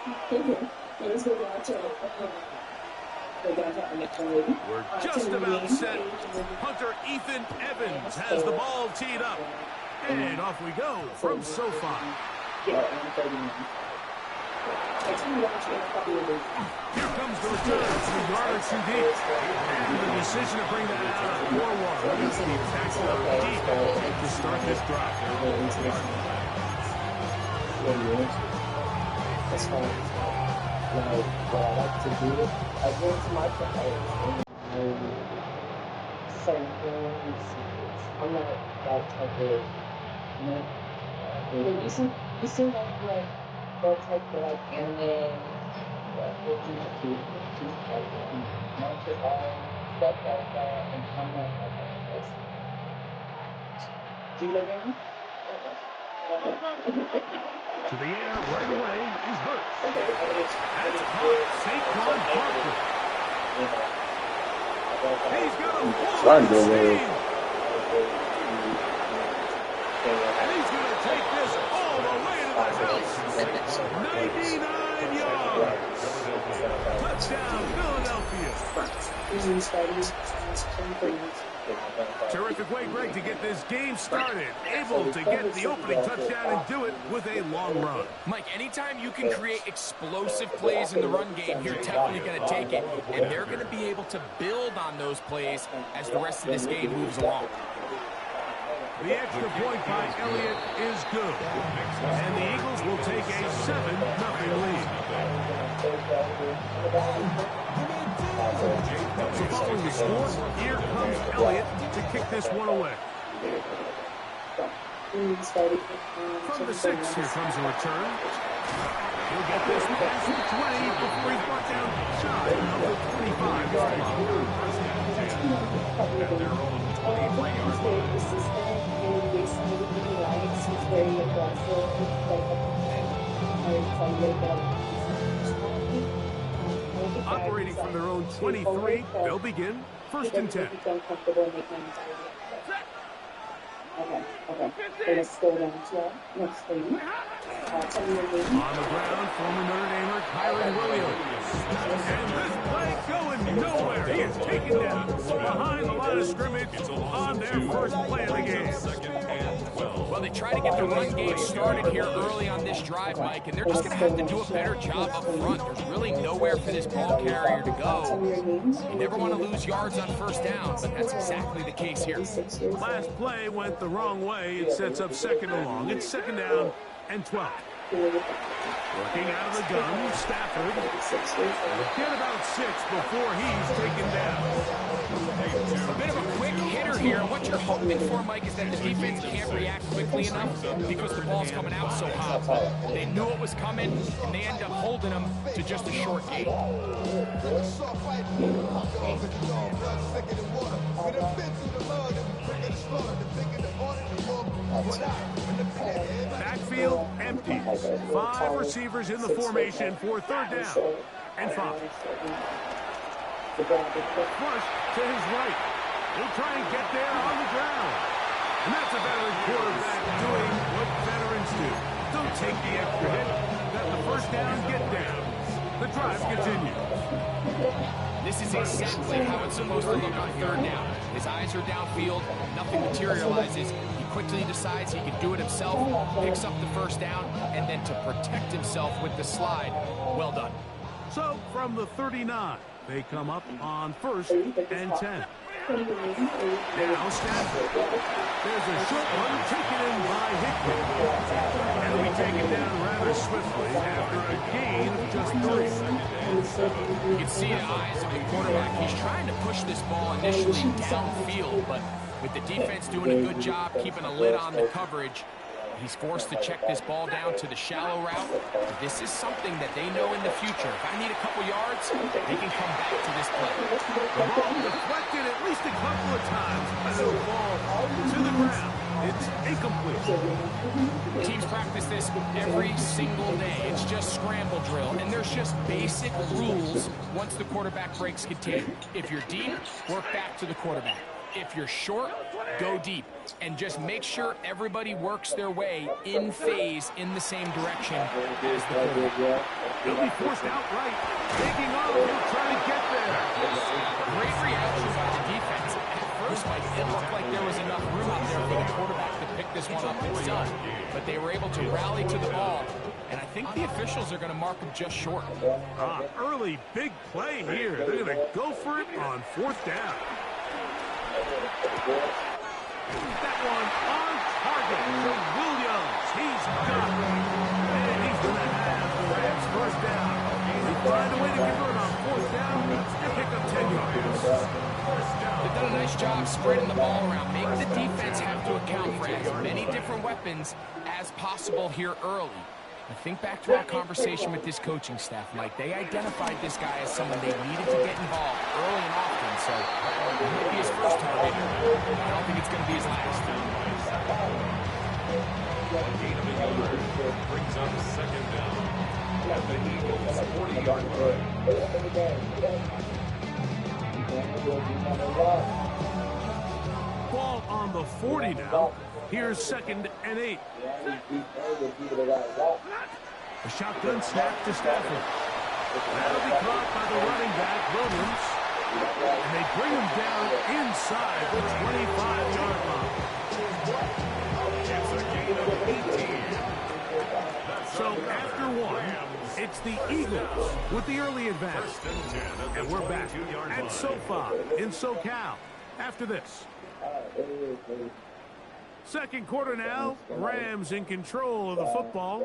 We're just about set. Punter Ethan Evans has the ball teed up. And off we go from SoFi. Here comes the return from the yard or two deep. And the decision to bring that out of 4-1. It's the attack deep to start this drive. That's fine. Like, what I like to do, I go into my players and certain secrets. I'm not that type of, you know, you seem like that type of like anime, what you do, like martial arts, stuff like that, and I'm not like that. Do you like anime? To the air right away is Hurts. That's caught. Saquon Barkley. He's got a full steam. And he's going to take this all the way to the house. 99 yards. Touchdown, Philadelphia. Terrific way, Greg, to get this game started. Able to get the opening touchdown and do it with a long run. Mike, anytime you can create explosive plays in the run game, you're definitely going to take it. And they're going to be able to build on those plays as the rest of this game moves along. The extra point by Elliott is good. And the Eagles will take a 7-0 lead. So following the score, here comes Elliott to kick this one away. From the 6, here comes a return. He'll get this past the 20 before he's brought down shy of the 25-yard line. At their own 23-yard Operating from their own 23, they'll begin 1st and 10. Okay. Let's go down to next thing. On the ground, former Notre Damer Kyron Williams. And this play going nowhere. He is taken down behind the line of scrimmage on their first play of the game. Well, they try to get the run game started here early on this drive, Mike, and they're just going to have to do a better job up front. There's really nowhere for this ball carrier to go. You never want to lose yards on 1st down, but that's exactly the case here. Last play went the wrong way. It sets up 2nd and long. It's 2nd down and 12. Working out of the gun, Stafford. Get about 6 before he's taken down. A bit of a quick hitter here. What you're hoping for, Mike, is that the defense can't react quickly enough because the ball's coming out so hot. They knew it was coming, and they end up holding them to just a short gain. Backfield empty. 5 receivers in the formation for 3rd down and 5. Flush to his right. He'll try and get there on the ground. And that's a veteran quarterback doing what veterans do. Don't take the extra hit. Let the 1st down get down. The drive continues. This is exactly how it's supposed to look on 3rd down. His eyes are downfield. Nothing materializes. He quickly decides he can do it himself, picks up the 1st down, and then to protect himself with the slide. Well done. So from the 39, they come up on 1st and 10. Now Stafford. There's a short one taken in by Hickman. And we take it down rather swiftly after a gain of just 3. You can see the eyes of the quarterback. He's trying to push this ball initially downfield, but with the defense doing a good job keeping a lid on the coverage, he's forced to check this ball down to the shallow route. This is something that they know in the future. If I need a couple yards, they can come back to this play. The ball deflected at least a couple of times. And it'll fall to the ground. It's incomplete. Teams practice this every single day. It's just scramble drill. And there's just basic rules once the quarterback breaks contain. If you're deep, work back to the quarterback. If you're short, go deep. And just make sure everybody works their way in phase in the same direction as the quarterback. He'll be forced outright. Taking off. He'll try to get there. Great reaction by the defense. At first, Mike, it looked like there was enough room out there for the quarterback to pick this one up and run. But they were able to rally to the ball. And I think the officials are going to mark him just short. Early big play here. They're going to go for it on 4th down. That one on target for Williams. He's got it. And he's going to have the Rams 1st down. They find a way to convert on 4th down and pick up 10 yards. They've done a nice job spreading the ball around. Make the defense have to account for as many different weapons as possible here early. I think back to our conversation with this coaching staff, Mike. They identified this guy as someone they needed to get involved early and often. So it might be his first target. I don't think it's going to be his last. Brings up 2nd down at the Eagles' 40-yard line. Ball on the 40 now. Here's 2nd and 8. A shotgun snap to Stafford. That'll be caught by the running back, Williams. And they bring him down inside the 25-yard line. It's a gain of 18. So after one, it's the Eagles with the early advance. First and 10 And we're back at SoFi in SoCal after this. Second quarter now, Rams in control of the football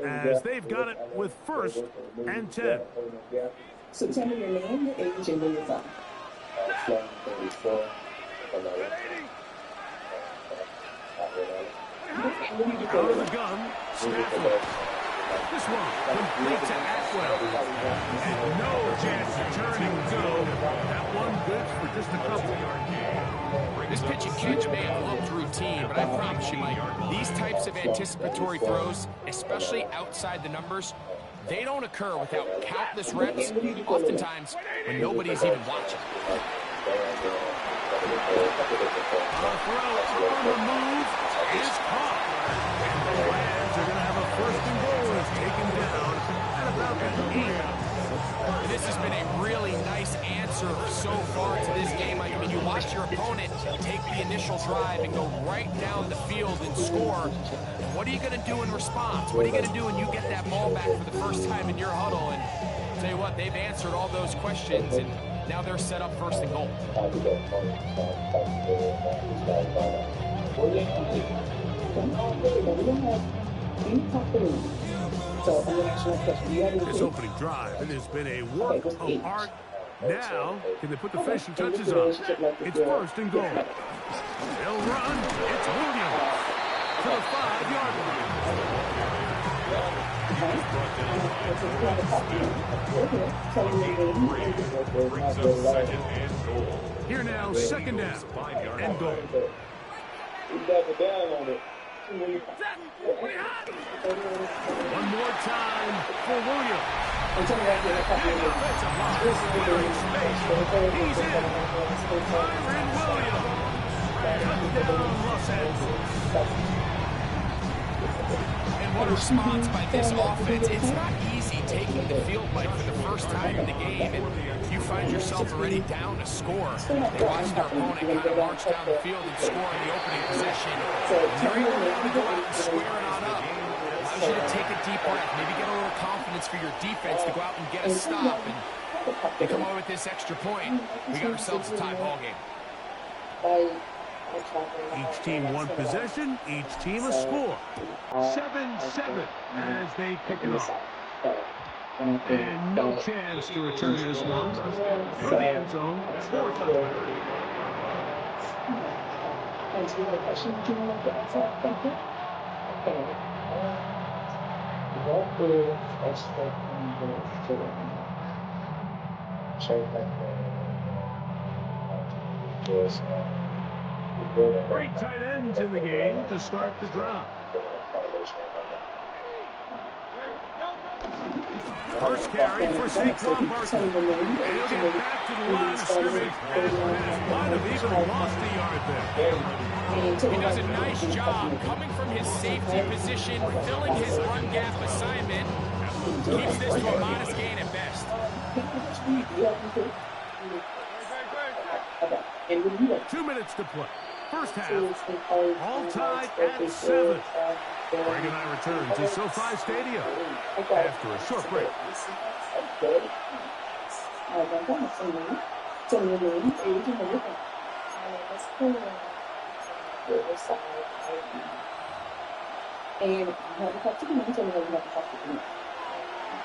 as they've got it with 1st and 10. So tell me your name, your age, and where you're from. Out of the gun, Stafford. This one complete to Atwell. And no chance to turn and go. That one good for just a couple. This pitch and catch may have looked routine, but I promise you, Mike, these types of anticipatory throws, especially outside the numbers, they don't occur without countless reps, oftentimes when nobody's even watching. A throw on the move is caught. And the Rams are going to have a 1st and goal as taken down at about the 8. This has been a really nice answer so far to this game. I mean, you watch your opponent take the initial drive and go right down the field and score. What are you going to do in response? What are you going to do when you get that ball back for the first time in your huddle? And I'll tell you what, they've answered all those questions, and now they're set up 1st and goal. This opening drive, it has been a work of art. Now, can they put the finishing touches on? It's 1st and goal. They'll run. It's Williams to the 5-yard line. Here now, 2nd down and goal. One more time for Williams. He's in. Kyron Williams. Touchdown, Los Angeles. And what a response by this offense. It's not easy taking the field, Mike, for the first time in the game. And you find yourself already down to score. They watch their opponent kind of march down the field and score in the opening possession. You're able to go out and square it on up. Allows you to take a deep breath, maybe get a little confidence for your defense to go out and get a stop. And they come away with this extra point. We got ourselves a tie ball game. Each team one possession, each team a score. 7-7 as they kick it off. And no chance to return this one. Through the end zone, 4 touchdowns. Answer your question. Do you want to answer? Thank you. Okay. What is expecting this to check that? Great tight ends in the game to start the drive. First carry for Saquon Barkley. And he'll get back to the line of scrimmage and might have even lost a yard there. He does a nice job coming from his safety position, filling his run gap assignment. Keeps this to a modest gain at best. Okay. And when you like 2 minutes to play. First half, all tied at 7. Greg and I return to SoFi Stadium after a short break. And you have to talk to me, tell me how you have to talk to me.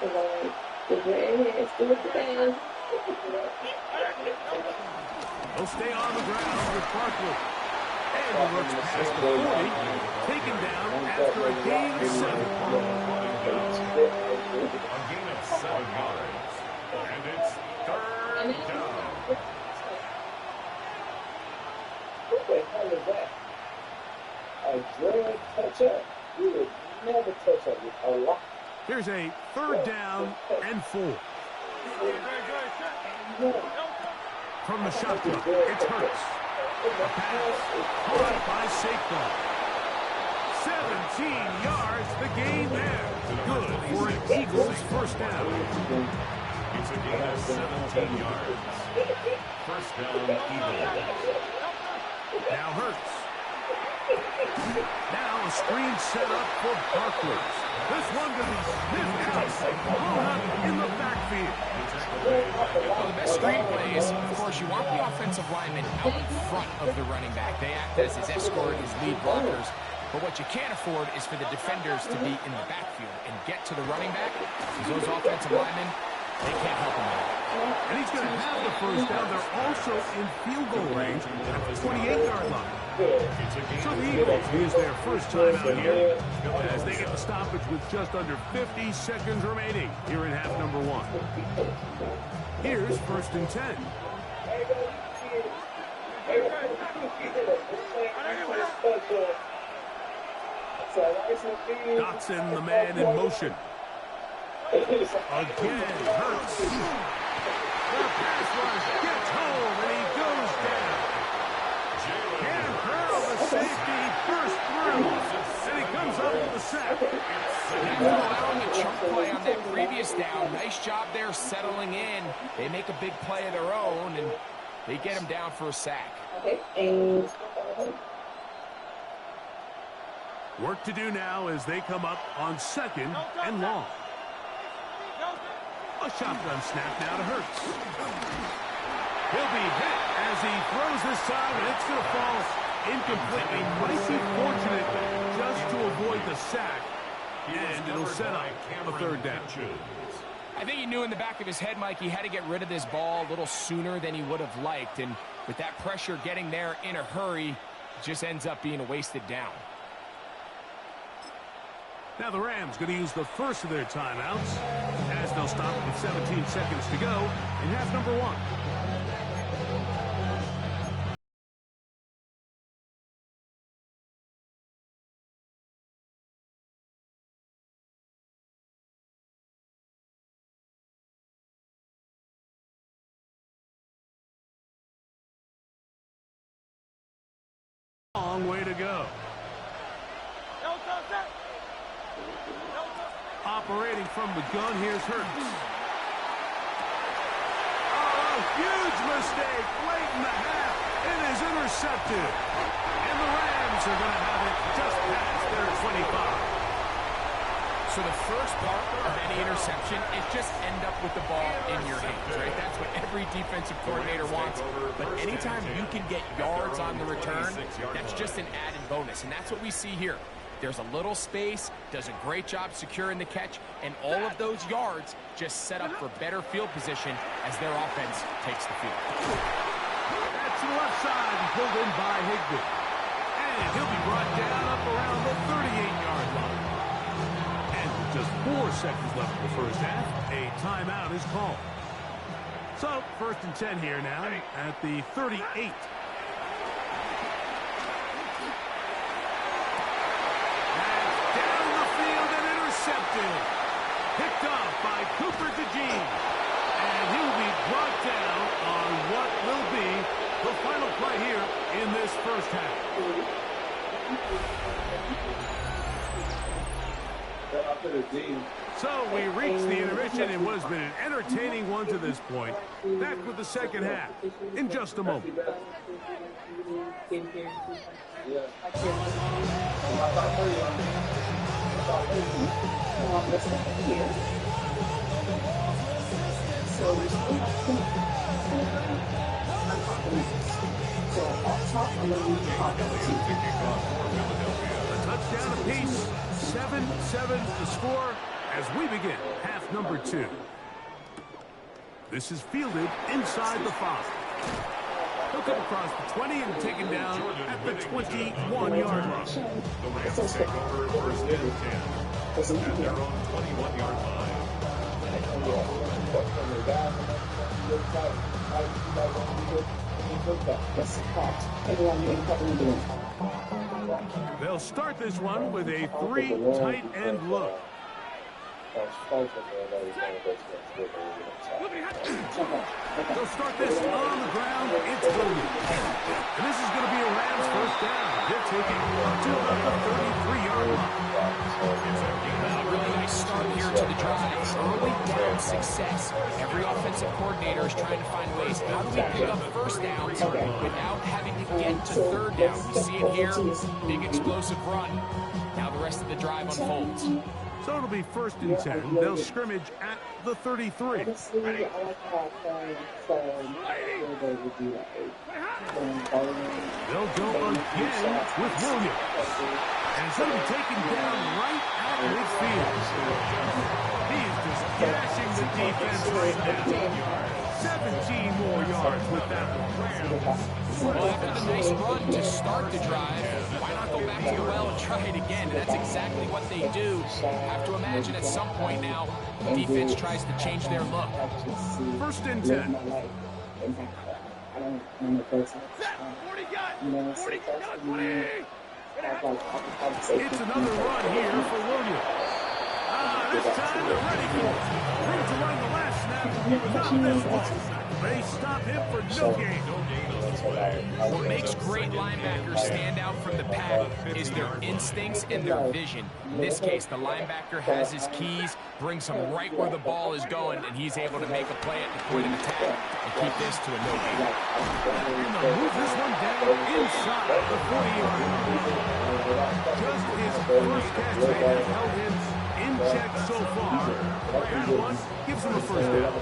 Because it's do it the best. They'll stay on the ground with Barkley. And he looks past the 40, taken down after a gain of 7. A gain of 7 yards. And it's third down. What the hell is that? A drag touch-up? You would never touch up with a lot. Here's a 3rd down and 4. From the shotgun, it's Hurts. A pass caught by Saquon. 17 yards, the gain there. Good for an Eagles first down. It's a gain of 17 yards. First down, Eagles. Now Hurts. Now a screen set up for Barkley. This one going to be sniffed out, thrown up in the backfield. Well, the best screen plays, of course, you want the offensive lineman out in front of the running back. They act as his escort, his lead blockers. But what you can't afford is for the defenders to be in the backfield and get to the running back. Because those offensive linemen, they can't help him out. And he's going to have the first down. They're also in field goal range at the 28-yard line. So the Eagles use their first time out here as they get the stoppage with just under 50 seconds remaining here in half number 1. Here's 1st and 10. Dotson, the man in motion. Again, Hurts. The pass rush gets home, and he goes down. Can't hurl the safety burst through, and he comes up with the sack. After allowing a chunk play on that previous down, nice job there settling in. They make a big play of their own, and they get him down for a sack. Okay, and Work to do now as they come up on 2nd and long. A shotgun snap now to Hurts. He'll be hit as he throws this time, and it's going to fall incomplete. He might be fortunate just to avoid the sack, and it'll set up a 3rd down. I think he knew in the back of his head, Mike, he had to get rid of this ball a little sooner than he would have liked. And with that pressure getting there in a hurry, it just ends up being a wasted down. Now the Rams going to use the first of their timeouts as they'll stop with 17 seconds to go in half number 1. Long way to go. Operating from the gun, here's Hurts. Oh, a huge mistake late in the half. It is intercepted. And the Rams are going to have it just past their 25. So the first part of any interception is just end up with the ball in your hands, right? That's what every defensive coordinator wants. But anytime you can get yards on the return, that's just an added bonus. And that's what we see here. There's a little space, does a great job securing the catch, and all of those yards just set up for better field position as their offense takes the field. That's to the left side and pulled in by Higbee. And he'll be brought down up around the 38-yard line. And with just 4 seconds left in the first half, a timeout is called. So, 1st and 10 here now at the 38. Picked off by Cooper DeJean. And he'll be brought down on what will be the final play here in this first half. So we reached the intermission in what has been an entertaining one to this point. Back with the second half in just a moment. A touchdown apiece, 7-7 the score as we begin half number 2. This is fielded inside the 5. He'll come across the 20 and taken down at the 21-yard line. The Rams take over first and 10 at their own 21-yard line. They'll start this one with a 3 tight end look. They'll start this on the ground. It's Williams. And this is going to be a Rams first down. They're taking to about the 33-yard line. A really nice start here to the drive. Early down success. Every offensive coordinator is trying to find ways. How do we pick up first downs without having to get to third down? We see it here. Big explosive run. Now the rest of the drive unfolds. So it'll be first and 10. They'll scrimmage at the 33. They'll go again with Williams. And it's going to be taken down right at midfield. He is just gashing the defense right now. 17 more yards with that one. Well, after the nice run to start the drive, why not go back to the well and try it again? And that's exactly what they do. Have to imagine at some point now, the defense tries to change their look. First and 10. 40. It's another run here for Williams. This time they're ready for it. Room to run the last snap. Not this one. They stop him for no gain. What makes great linebackers stand out from the pack is their instincts and their vision. In this case, the linebacker has his keys, brings him right where the ball is going, and he's able to make a play at the point of attack and keep this to a no gain. And they'll move this one down inside the 40-yard line. Just his first catch, they have held him in check so far. That one gives him a first down.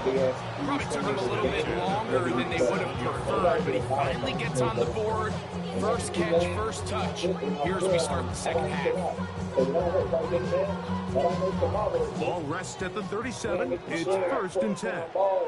Probably took him a little bit longer than they would have preferred, but he finally gets on the board. First catch, first touch. Here's we start the second half. Ball rests at the 37. It's first and 10. From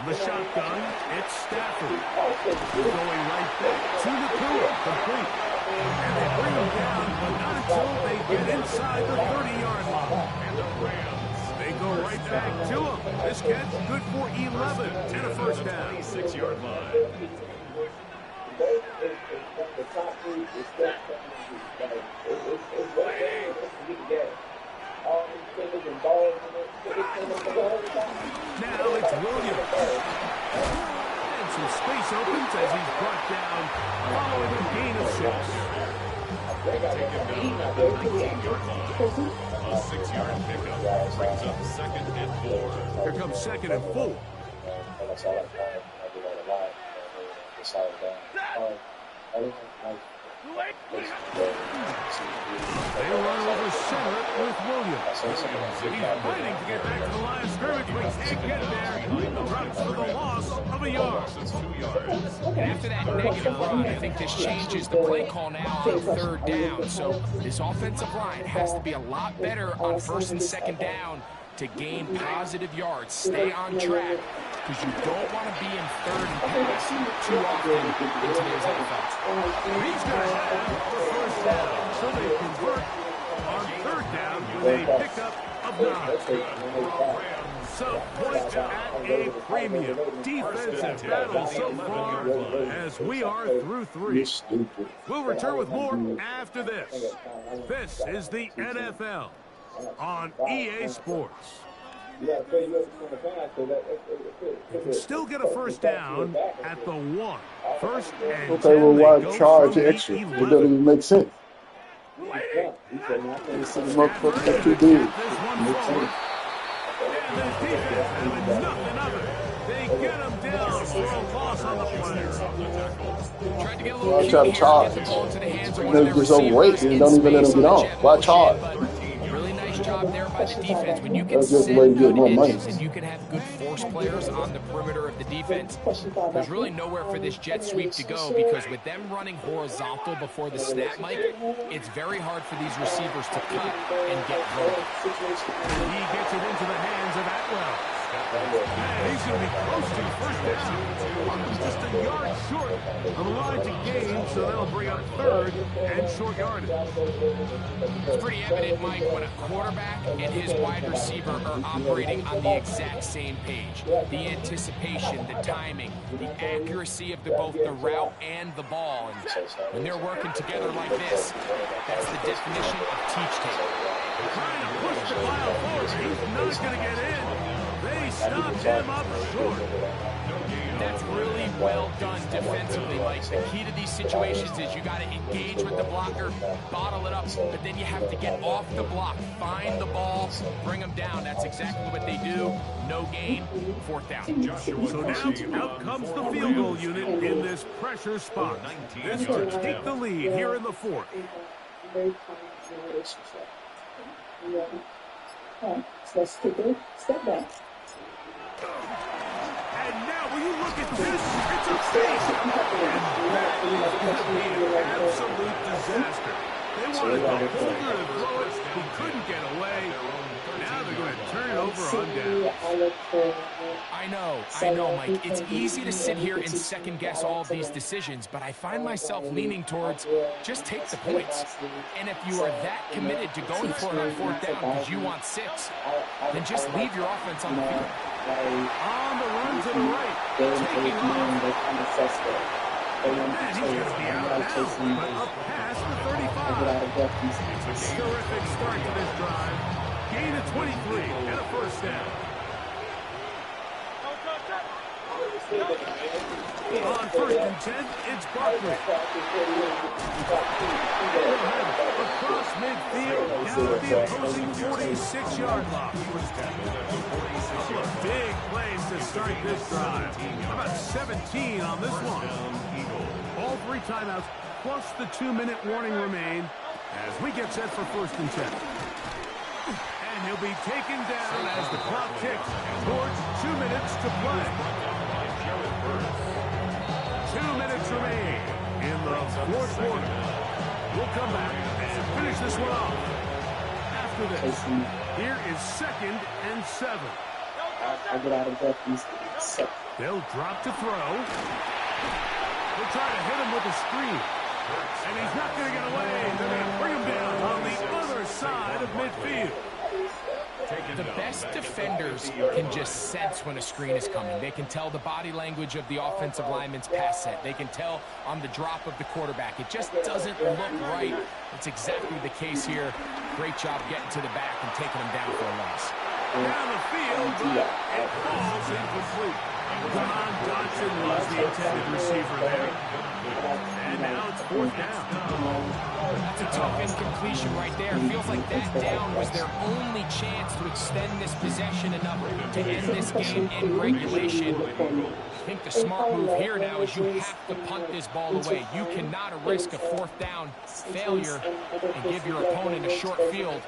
the shotgun, it's Stafford. Going right back to the pool, complete. And they bring him down, but not until they get inside the 30-yard line. And the Rams, they go right back to him. This catch good for 11 and a first down. 26-yard line. Now it's Williams. And some space opens as he's brought down following a gain of 6. Take him down at the 19-yard line. A 6-yard pickup brings up second and 4. Here comes second and 4. They run over center with Williams. He's fighting to get back to the line of scrimmage, but he can't get there. Drops for the loss of a yard. It's 2 yards. After that negative run, I think this changes the play call now on third down. So this offensive line has to be a lot better on first and second down to gain positive yards. Stay on track, because you don't want to be in third and pass too often in today's NFL. He's going to have the first down, so they convert on third down with a pickup of 9. So points at a premium. Defensive battle so far as we are through 3. We'll return with more after this. This is the NFL on EA Sports. You can still get a first down at the 1. First and 10. Okay, well, why charge extra? It doesn't even make sense. Motherfucker too big. This one forward. And the defense having nothing of it. They get him down for a loss on the play. Tried to get a little Try to cheeky here, charge. get the ball into the hands of one of their Niggas just overweight receivers and in don't even let space them get on the on. jet Why motion, charge? but really nice job there by the defense. When you can That's just the set way you get good more money. edges and you can have good force players on the perimeter of the defense, there's really nowhere for this jet sweep to go, because with them running horizontal before the snap, Mike, it's very hard for these receivers to cut and get vertical. He gets it into the hands of Atwell. And he's going to be close to first down. He's just a yard short of the line to gain, so that'll bring up third and short yardage. It's pretty evident, Mike, when a quarterback and his wide receiver are operating on the exact same page. The anticipation, the timing, the accuracy of both the route and the ball. And when they're working together like this, that's the definition of teach tape. Trying to push the pile forward. He's not going to get in. They stopped him up short. That's really well done defensively, Mike. The key to these situations is you got to engage with the blocker, bottle it up, but then you have to get off the block, find the ball, bring them down. That's exactly what they do. No gain, fourth down. So now out comes the field goal unit in this pressure spot. This to take the lead here in the fourth. Very kind relationship. Okay, so let's take a step back. And now, will you look at this? It's a fake. And that is going to be an absolute disaster. They wanted the holder to throw it. He couldn't get away. Now they're going to turn it over on down. I know, Mike. It's easy to sit here and second-guess all of these decisions, but I find myself leaning towards just take the points. And if you are that committed to going for it on fourth down because you want 6, then just leave your offense on the field. On the run to the right. Taking off. And he's going to be out of bounds, but up past the 35. It's a terrific start to this drive. Gain of 23 and a first down. On first and 10, it's Barkley. Across midfield, down to the opposing 46-yard line. Couple of big plays to start this drive. How about 17 on this one? All 3 timeouts, plus the 2-minute warning remain as we get set for first and 10. And he'll be taken down as the clock ticks towards 2 minutes to play. 2 minutes remain in the fourth quarter. We'll come back and finish this one off. After this, here is 2nd and 7. I get out of breath these seconds. They'll drop to throw. They'll try to hit him with a screen. And he's not going to get away. They're going to bring him down on the other side of midfield. The best defenders can just sense when a screen is coming. They can tell the body language of the offensive lineman's pass set. They can tell on the drop of the quarterback. It just doesn't look right. It's exactly the case here. Great job getting to the back and taking him down for a loss. Down the field, but it falls incomplete. Don Dodson was the intended receiver there. And now it's fourth down. That's a tough incompletion right there. Feels like that down was their only chance to extend this possession enough to end this game in regulation. I think the smart move here now is you have to punt this ball away. You cannot risk a fourth down failure and give your opponent a short field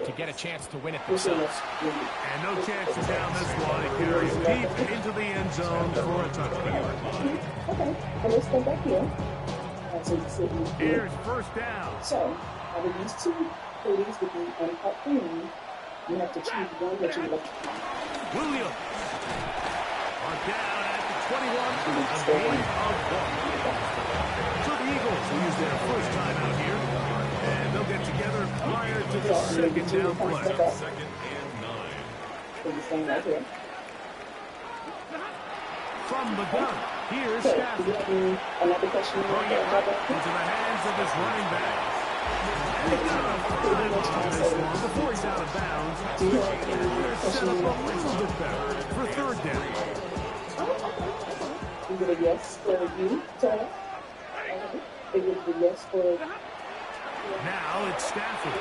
to get a chance to win it themselves. And no chance to down this one. It carries deep into the end zone for a touchdown. Okay, and let's go back here. So you sit in here. Here's first down. So, out of these 2 plays with the uncut green, you have to choose one that you like. Williams are down at the 21. A gain of 1. So the Eagles will use their first time out here. And they'll get together prior to the second down play. 2nd and 9. So the same right here. From the gun, here's So, Stafford. do you have another question? Throwing it right into the hands of his running back. And he got a 5 on this one before he's out of bounds. And they're set up a little bit better for third down. Is it a yes for you, Tyler? Is it a yes for Now it's Stafford.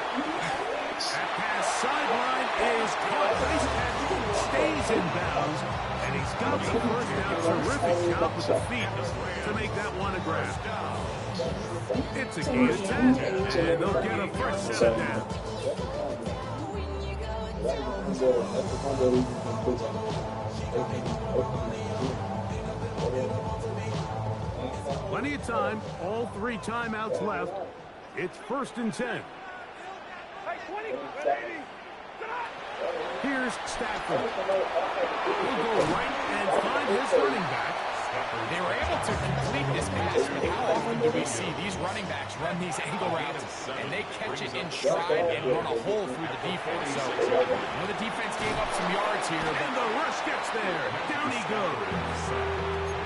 That pass sideline is caught. Nice catch. Stays in bounds. And he's got the first down. Terrific job with the feet to make that one a grab. It's a gain of 10. And they'll get a fresh set of downs. Plenty of time. All 3 timeouts left. It's 1st and 10. Here's Stafford. He'll go right and find his running back. They were able to complete this pass, but how often do we see these running backs run these angle routes and they catch it in stride and run a hole through the defense? So, the defense gave up some yards here. And the rush gets there. Down he goes.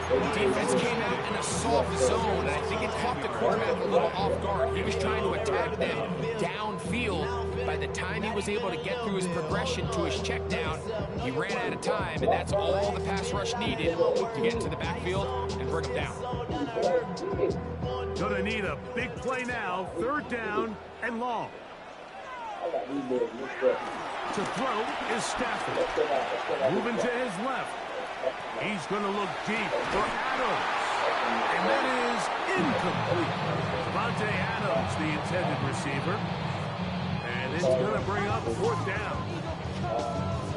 The defense came out in a soft zone, and I think it caught the quarterback a little off guard. He was trying to attack them downfield. By the time he was able to get through his progression to his check down, he ran out of time, and that's all the pass rush needed to get into the backfield and bring him down. Gonna need a big play now. 3rd down and long. To throw is Stafford. Moving to his left. He's going to look deep for Adams. And that is incomplete. Devontae Adams, the intended receiver. And it's going to bring up 4th down.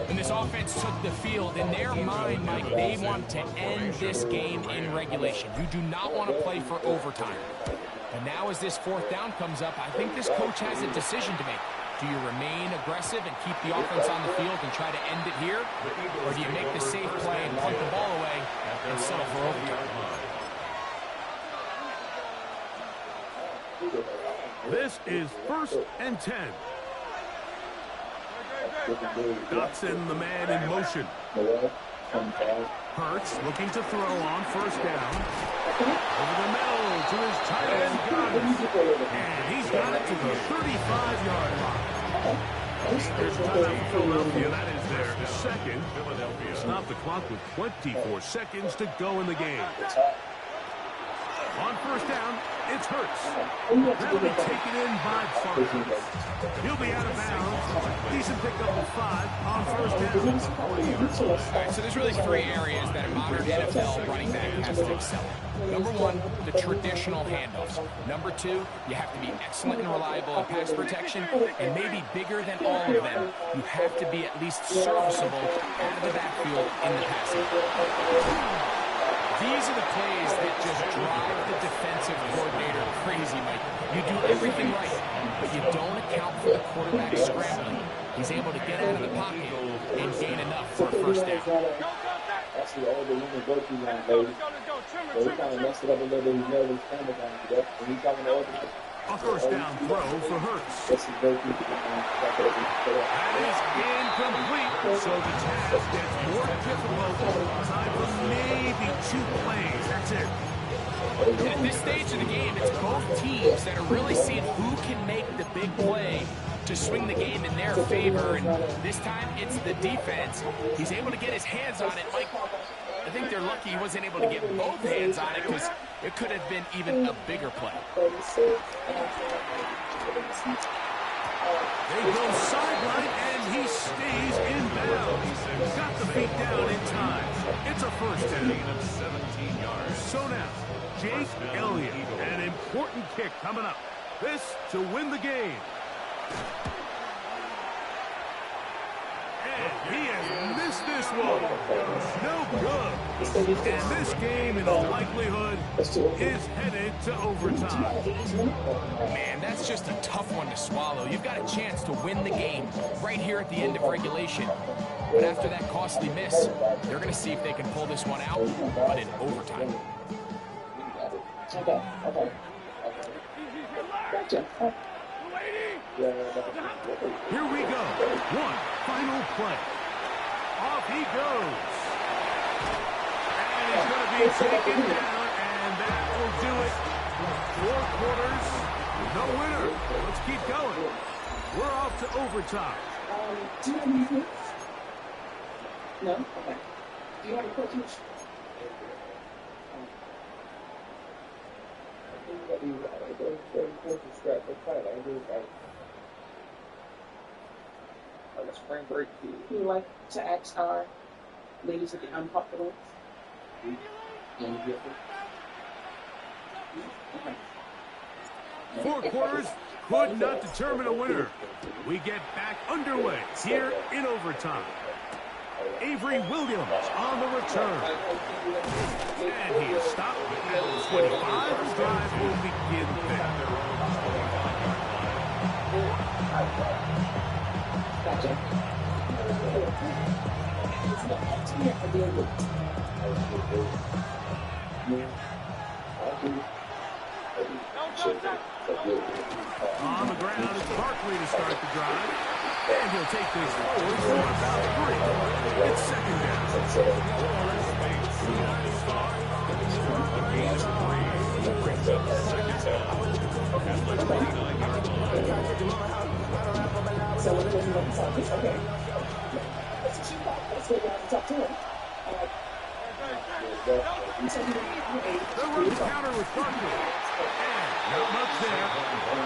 When this offense took the field, in their mind, Mike, they want to end this game in regulation. You do not want to play for overtime. And now as this 4th down comes up, I think this coach has a decision to make. Do you remain aggressive and keep the offense on the field and try to end it here? Or do you make the safe play and punt the ball away and settle for overtime? This is 1st and 10. Dotson, the man in motion. Hurts looking to throw on 1st down. Over the middle to his tight end Guns. And he's got it to the 35-yard line. There's a timeout for Philadelphia. That is their 2nd. Stop the clock with 24 seconds to go in the game. On 1st down, it's Hurts. That'll be taken in by Parsons. He'll be out of bounds. Decent pickup of 5 on 1st down. All right, so there's really 3 areas that a modern NFL running back has to excel at. Number 1, the traditional handoffs. Number 2, you have to be excellent and reliable in pass protection. And maybe bigger than all of them, you have to be at least serviceable out of the backfield in the passing. These are the plays that just drive the defensive coordinator crazy, Mike. You do everything right, but you don't account for the quarterback scrambling. He's able to get out of the pocket and gain enough for a 1st down. That's the older woman go-to line, baby. So he kind of messed it up a little bit. He nailed his camera down to that. When he's talking to older, a 1st down throw for Hurts. that's his go-to. That is incomplete. So the task gets more difficult. Time for maybe 2 plays. That's it. And at this stage of the game, it's both teams that are really seeing who can make the big play to swing the game in their favor. And this time, it's the defense. He's able to get his hands on it. Mike, I think they're lucky he wasn't able to get both hands on it because it could have been even a bigger play. They go sideline, and he stays in bounds. Got the feet down in time. It's a 1st down. 17 yards. So now, Jake Elliott, an important kick coming up. This to win the game. And he has missed this one. No good. And this game, in all likelihood, is headed to overtime. Man, that's just a tough one to swallow. You've got a chance to win the game right here at the end of regulation. But after that costly miss, they're going to see if they can pull this one out, but in overtime. Okay. Gotcha. Here we go. One final play. Off he goes. And he's going to be taken down, and that will do it. 4 quarters, no winner. Let's keep going. We're off to overtime. Do you have anything? No? Okay. Do you have a coach? Like a spring break kid. You like to ask our ladies of the unpopular ones? Okay. 4 quarters could not determine a winner. We get back underway here in overtime. Avery Williams on the return. And he is stopped at 25. The drive will begin there. Gotcha. On the ground is Barkley to start the drive. And he'll take this forward for about 3. It's second down. So we're going to go to this. Okay. Let's go down to top 10. The run counter with Barkley. And not much there.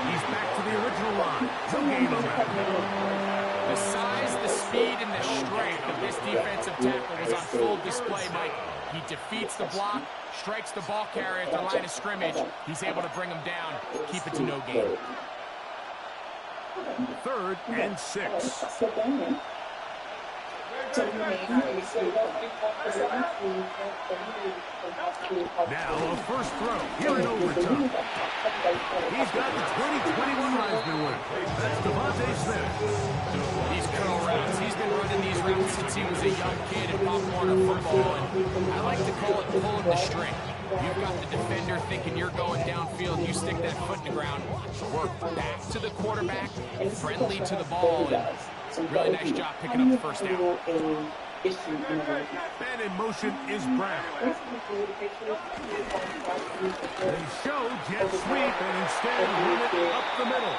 He's back to the original line. No gain on that. The size, the speed, and the strength of this defensive tackle was on full display, Mike. He defeats the block, strikes the ball carrier at the line of scrimmage. He's able to bring him down, keep it to no gain. 3rd and 6. Now a first throw here in overtime. He's got the 2021 Heisman winner. That's Devontae Smith. These curl routes, he's been running these routes since he was a young kid in Pop Warner football, and I like to call it pulling the string. You've got the defender thinking you're going downfield, you stick that foot in the ground, work back to the quarterback, friendly to the ball, and really nice job picking up the first down. And in motion is Brown. They show jet sweep and instead run it up the middle.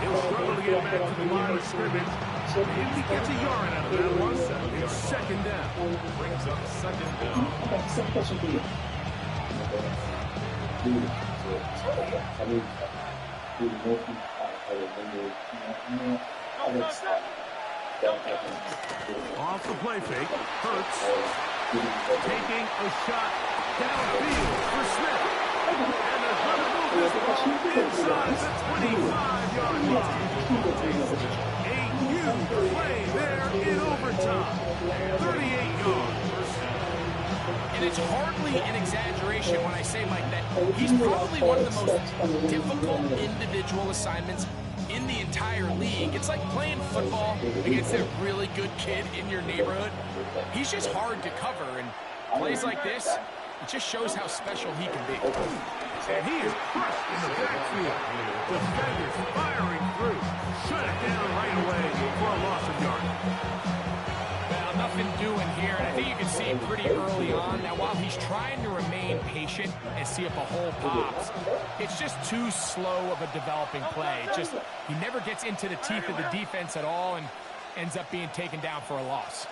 He'll struggle to get back to the line of scrimmage. If he gets a yard out of that one, it's second down. Brings up second down. Okay, same question for you. Off the play fake, Hurts taking a shot downfield for Smith. And they're going to move this ball inside the 25-yard line. A huge play there in overtime. 38 yards. And it's hardly an exaggeration when I say, Mike, that he's probably one of the most difficult individual assignments in the entire league. It's like playing football against a really good kid in your neighborhood. He's just hard to cover, and plays like this, it just shows how special he can be. And he is crushed in the backfield. Defenders firing through. Shut it down right away for a loss of yardage. Well, nothing doing here, and I think you can see it pretty early on. Now, while he's trying to remain patient and see if a hole pops, it's just too slow of a developing play. He never gets into the teeth of the defense at all and ends up being taken down for a loss.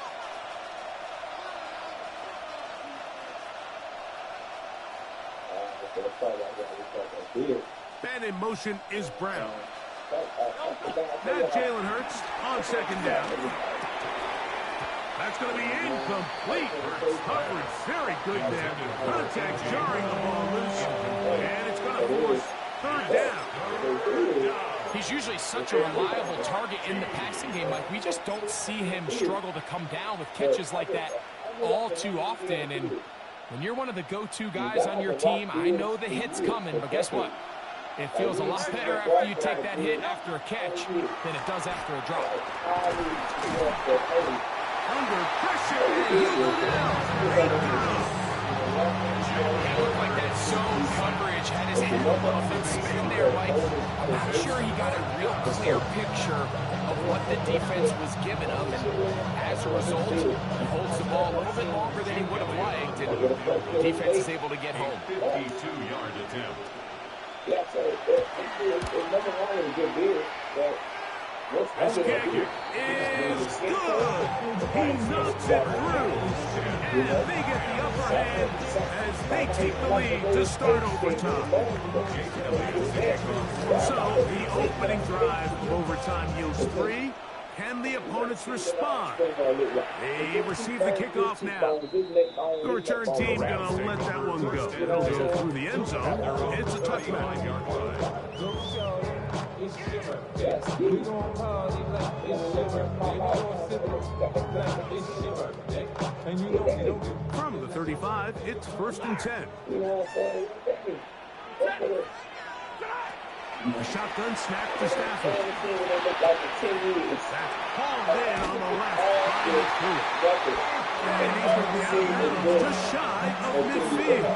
And in motion is Brown. Now Jalen Hurts on second down. That's going to be incomplete. Coverage very good there. Contact jarring the ball loose. And it's going to force 3rd down. He's usually such a reliable target in the passing game. Like, we just don't see him struggle to come down with catches like that all too often. And when you're one of the go-to guys on your team, I know the hit's coming, but guess what? It feels a lot better after you take that hit after a catch than it does after a drop. Under pressure, and he'll go down. It looked like that zone coverage had his head a little bit spin there, Mike. I'm not sure he got a real clear picture of what the defense was giving him, and as a result, he holds the ball a little bit longer than he would have liked, and the defense is able to get home. 52-yard attempt. Yeah, so it's nothing wrong with a good beer, but this kick is good. He knocks it through. And they get the upper upper hand as they take the lead to start overtime. So the opening drive of overtime yields 3. Can the opponents respond? They receive the kickoff now. The return team going to let that one go. It'll go through the end zone. It's a touchback. From the 35, it's 1st and 10. A shotgun snap to Stafford. That's hauled in on the left by and he's going to be out of bounds just shy of midfield.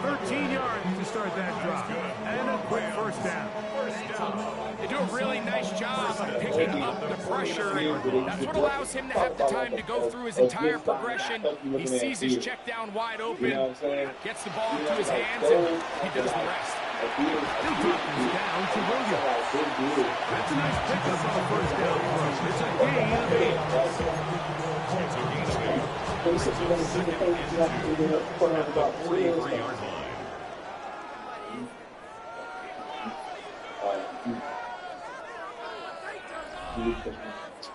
13 yards to start that drive. And a quick first down. They do a really nice job of picking up the pressure, and that's what allows him to have the time to go through his entire progression. He sees his check down wide open, gets the ball into his hands, and he does the rest. He'll drop this down to Williams. That's a nice pickup on the first down rush. It's a gain of 43-yard line.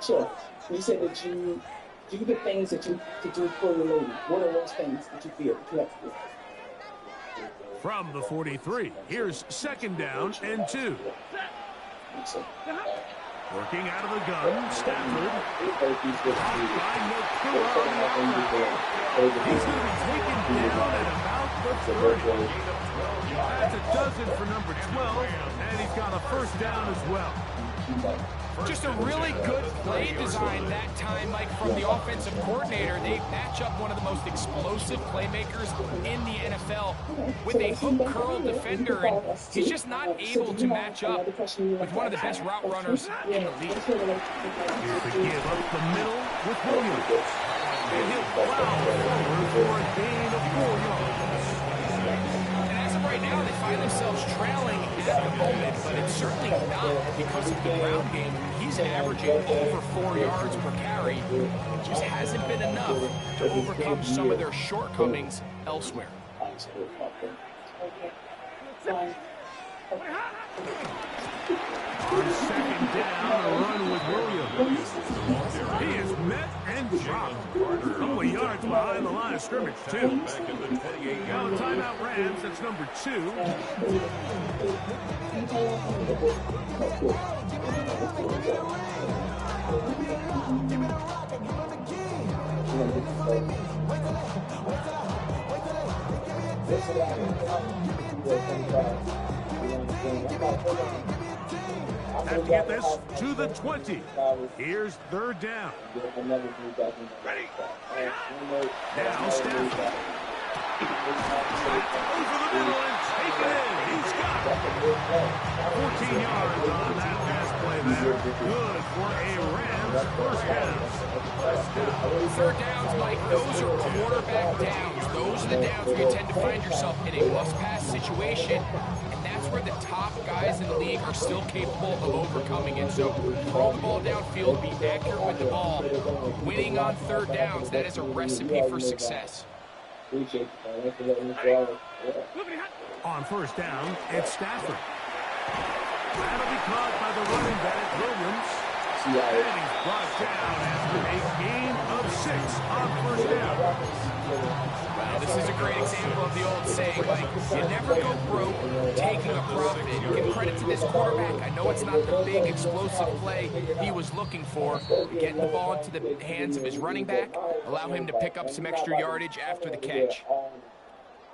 Sure. You said that you do the things that you could do for your lady. What are those things that you feel that you have to do? From the 43, here's 2nd down and 2. Working out of the gun, Stafford. He's going to be taken down at about the 30. That's a dozen for number 12, and he's got a first down as well. Just a really good play design that time, Mike, from the offensive coordinator. They match up one of the most explosive playmakers in the NFL with a hook curl defender, and he's just not able to match up with one of the best route runners in the league. Here's the give up the middle with Williams. And he'll plow forward for a gain of 4 yards. And as of right now, they find themselves trailing at the moment, but it's certainly not because of the ground game. He's averaging over 4 yards per carry. It just hasn't been enough to overcome some of their shortcomings elsewhere. On 2nd down, a run with Williams. He is met and dropped. A couple of yards behind the line of scrimmage, too. Now a timeout Rams, that's number 2. Have to get this to the 20. Here's 3rd down. Ready. Now Stafford. Over the middle and take it in. He's got it. 14 yards on that pass play there. Good for a Rams first down. 3rd downs, Mike, those are quarterback downs. Those are the downs where you tend to find yourself in a must-pass situation, and that's where the top guys in the league are still capable of overcoming it. So throw the ball downfield, be accurate with the ball. Winning on 3rd downs, that is a recipe for success. On 1st down, it's Stafford. That'll be caught by the running back, Williams. And he's brought down after a gain of 6 on 1st down. Well, this is a great example of the old saying, like, you never go broke taking a profit. Give credit to this quarterback. I know it's not the big explosive play he was looking for. Getting the ball into the hands of his running back, allow him to pick up some extra yardage after the catch.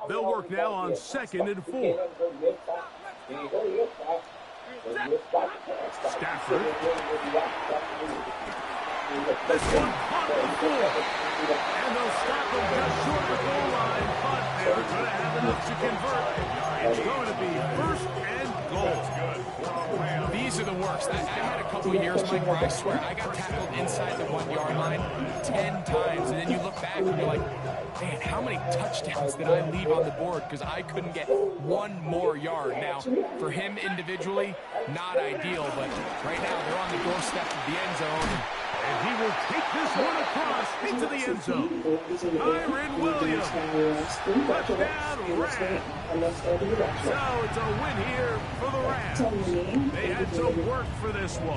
They'll work now on 2nd and 4. Stafford. This one caught the 4. And they'll stop him just short of the goal line, but they're going to have enough to convert. It's going to be 1st and goal. These are the worst. I had a couple years, Mike, where I swear I got tackled inside the 1 yard line 10 times, and then you look back and you're like, man, how many touchdowns did I leave on the board because I couldn't get 1 more yard? Now, for him individually, not ideal, but right now they're on the doorstep of the end zone. And he will take this one across into the end zone. Kyron Williams. Touchdown, Rams. So it's a win here for the Rams. They had to work for this one.